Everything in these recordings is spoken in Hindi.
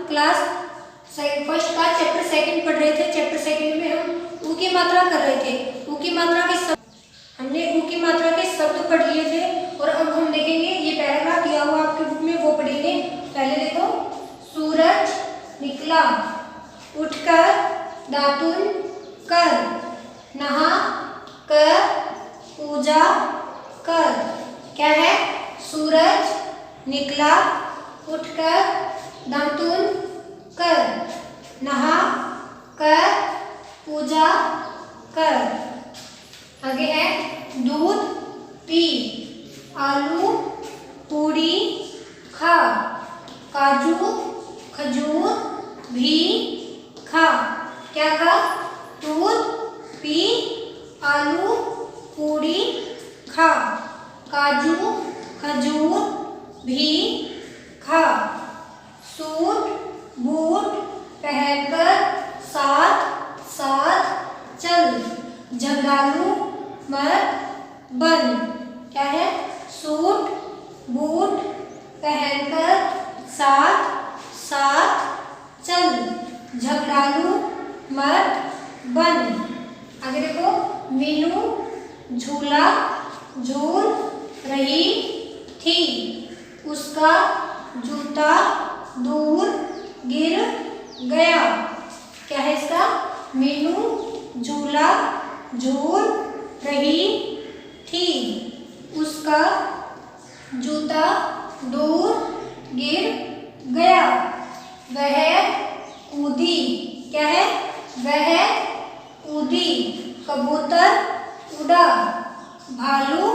क्लास फर्स्ट का चैप्टर सेकंड पढ़ रहे थे। चैप्टर सेकंड में हम ऊ की मात्रा कर रहे थे। ऊ की मात्रा के हमने ऊ की मात्रा के शब्द पढ़ लिए थे और अब हम देखेंगे ये पैराग्राफ दिया हुआ आपकी बुक में, वो पढ़ेंगे। पहले देखो, सूरज निकला, उठकर दातुन कर, नहा कर पूजा कर। क्या है? सूरज निकला, उठकर दातुन कर, नहा कर पूजा कर। आगे है दूध पी, आलू पूड़ी खा, काजू खजूर भी खा। क्या खा? दूध पी, आलू पूड़ी खा, काजू खजूर भी खा। सूट बूट पहनकर साथ साथ चल, झगड़ालू मत बन। क्या है? सूट बूट पहनकर साथ साथ चल, झगड़ालू मत बन। आगे देखो, मीनू झूला झूल रही थी, उसका जूता दूर गिर गया। क्या है इसका? मीनू झूला झूल रही थी, उसका जूता दूर गिर गया। वह कूदी। क्या है? वह कूदी, कबूतर उड़ा, भालू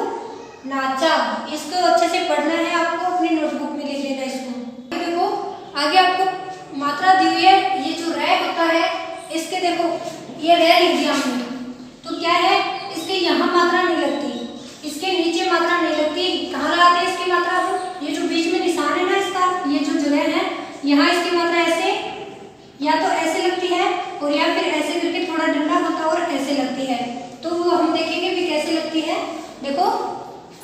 नाचा। इसको अच्छे से पढ़ना है आपको, अपनी नोटबुक में लिख लेना इसको। देखो आगे आपको मात्रा दी हुई है। ये जो रह होता है इसके देखो, ये रह लिख दिया हमने, तो क्या है? इसके यहाँ मात्रा नहीं लगती, इसके नीचे मात्रा नहीं लगती। कहाँ लगाते हैं इसकी मात्रा? ये जो बीच में निशान है ना इसका, ये जो जगह है, यहाँ इसकी मात्रा ऐसे या तो ऐसे लगती है और या फिर ऐसे करके थोड़ा डंडा होता है और ऐसे लगती है। तो वो हम देखेंगे भी कैसे लगती है। देखो,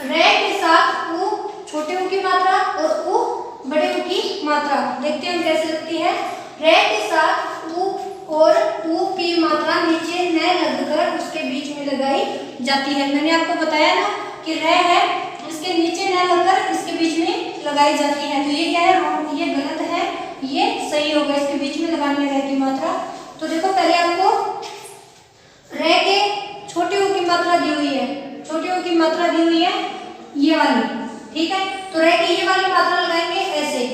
रे के साथ ऊ छोटे ऊ की मात्रा और ऊ बड़े ऊ की मात्रा, देखते हैं कैसे लगती है। रे के साथ ऊ और ऊ की मात्रा नीचे न लगकर उसके बीच में लगाई जाती है। मैंने आपको बताया ना कि रे है, इसके नीचे न लगकर इसके बीच में लगाई जाती है। तो ये क्या है? रॉन्ग, ये गलत है, ये सही होगा, इसके बीच में लगाने रे की मात्रा। तो देखो पहले आपको रे के छोटे ऊ की मात्रा दी हुई है, छोटे ऊ की मात्रा दी हुई है ये वाली, ठीक है। तो रे की ये वाली मात्रा लगाएंगे ऐसे,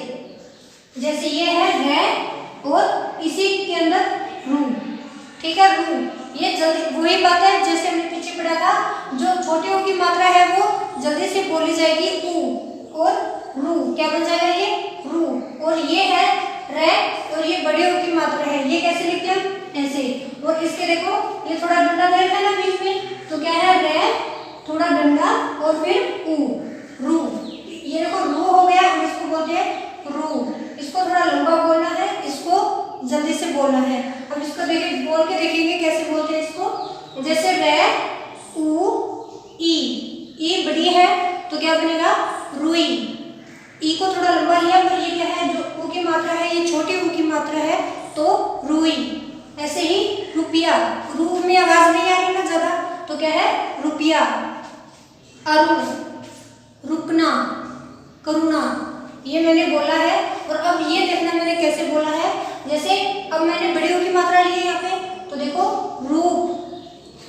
जैसे ये है रे और इसी के अंदर रू, ठीक है, रू। ये जल्दी वही बात है जैसे हमने पीछे पढ़ा था, जो छोटे ऊ की मात्रा है वो जल्दी से बोली जाएगी ऊ, और रू क्या बन जाएगा? ये रू। और ये है रे और ये बड़े ऊ की मात्रा है, ये कैसे लिखते हैं? ऐसे। और इसके देखो ये थोड़ा डंडा दे रखा है ना बीच में, तो क्या है? रे थोड़ा डंडा और फिर ऊ, रू। ये देखो रू हो गया, हम इसको बोलते हैं रू। इसको थोड़ा लंबा बोलना है, इसको जल्दी से बोलना है। हम इसको बोल के देखेंगे कैसे बोलते हैं इसको। जैसे रे ऊ ई बड़ी है तो क्या बनेगा? रुई। ई को थोड़ा लंबा लिया, पर ये क्या है? जो ऊ की मात्रा है ये छोटी ऊ की मात्रा है, तो रुई। ऐसे ही रुपया, रू में आवाज नहीं आ रही ना ज्यादा, तो क्या है? रुपया। अरु, रुकना, करुणा, ये मैंने बोला है। और अब ये देखना मैंने कैसे बोला है। जैसे अब मैंने बड़ी ऊ की मात्रा ली है यहाँ पे, तो देखो रूप,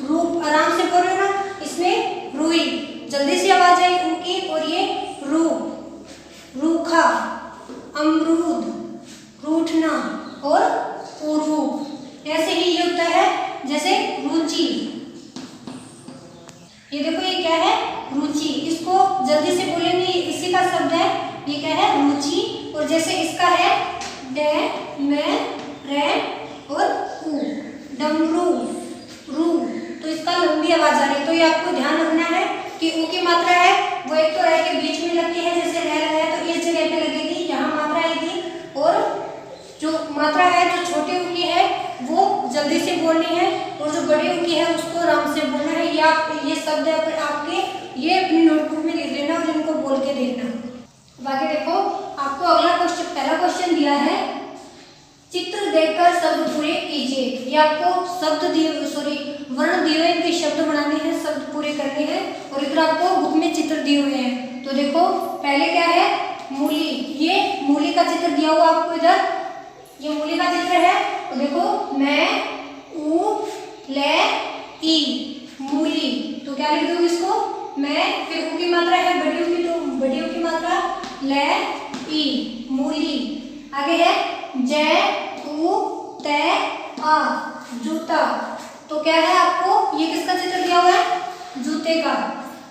रूप आराम से बोल रहे हो ना, इसमें रुई, जल्दी से आवाज आई ऊ की, और ये रू, रूखा, अमरूद, रूठना और उरूप। ऐसे ही ये होता है जैसे रुचि। ये देखो ये क्या है? रुचि। इसको जल्दी से बोलेंगे, इसी का शब्द है, ये क्या है? रुचि। और जैसे इसका है डे, में, रे और ऊ, डमरू, रू, तो इसका लंबी आवाज आ रही है। तो ये आपको ध्यान रखना है कि ऊ की मात्रा है वो एक तो रे के बीच में लगती है, जैसे रे लगाया तो इस जगह पे लगेगी, यहाँ मात्रा आएगी। और जो मात्रा है जो छोटे ऊ की है वो जल्दी से बोलनी है, और जो बड़े ऊ की है उसको आराम से बोलना है। ये शब्द है आपके, ये अपनी नोटबुक में लिख लेना और इनको बोल के देखना। बाकी देखो आपको अगला क्वेश्चन, पहला क्वेश्चन दिया है देखकर शब्द पूरे कीजिए। ये आपको शब्द दिए वर्ण दिए हुए हैं, इनके शब्द बनाने हैं, शब्द पूरे करने हैं और इधर आपको बुक में चित्र दिए हुए हैं। तो देखो पहले क्या है, मूली। ये मूली का चित्र दिया हुआ आपको इधर, ये मूली का चित्र है। तो देखो मैं ऊ ले ई मूली, तो क्या लिख दोगे इसको मैं, फिर ऊ की मात्रा है बड़ी ऊ की, तो बड़ी ऊ की मात्रा ले ई मूली। आगे है जै ऊ ते आ जूता, तो क्या है आपको ये किसका चित्र दिया हुआ है, जूते का।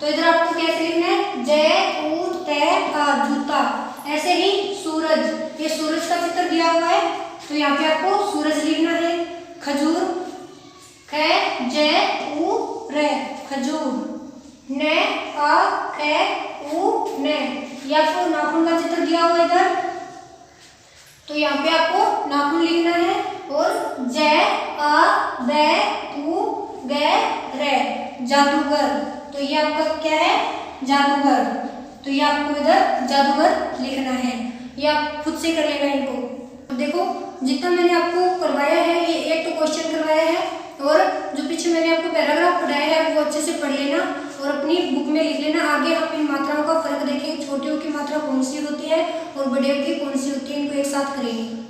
तो इधर आपको कैसे लिखना है, जै ऊ ते आ जूता। ऐसे ही सूरज, ये सूरज का चित्र दिया हुआ है, तो यहाँ पे आपको सूरज लिखना है। खजूर, ख जै ऊ रे खजूर। ने आ खे ऊ ने, ये आपको नाखून का चित्र दिया हुआ है इधर, तो यहाँ पे आपको नाखून लिखना है। और जै आ बै ऊ गे रे जादूगर, तो ये आपका क्या है, जादूगर। तो ये आपको इधर जादूगर लिखना है। ये आप खुद से कर लेना इनको। तो देखो जितना मैंने आपको करवाया है, ये एक तो क्वेश्चन करवाया है और जो पीछे मैंने आपको पैराग्राफ पढ़ाया है वो अच्छे से पढ़ लेना और अपनी बुक में लिख लेना। आगे हम इन मात्राओं का फर्क देखेंगे, छोटे ओ की मात्रा कौन सी होती है और बड़े ओ की कौन सी होती है, इनको एक साथ करेंगे।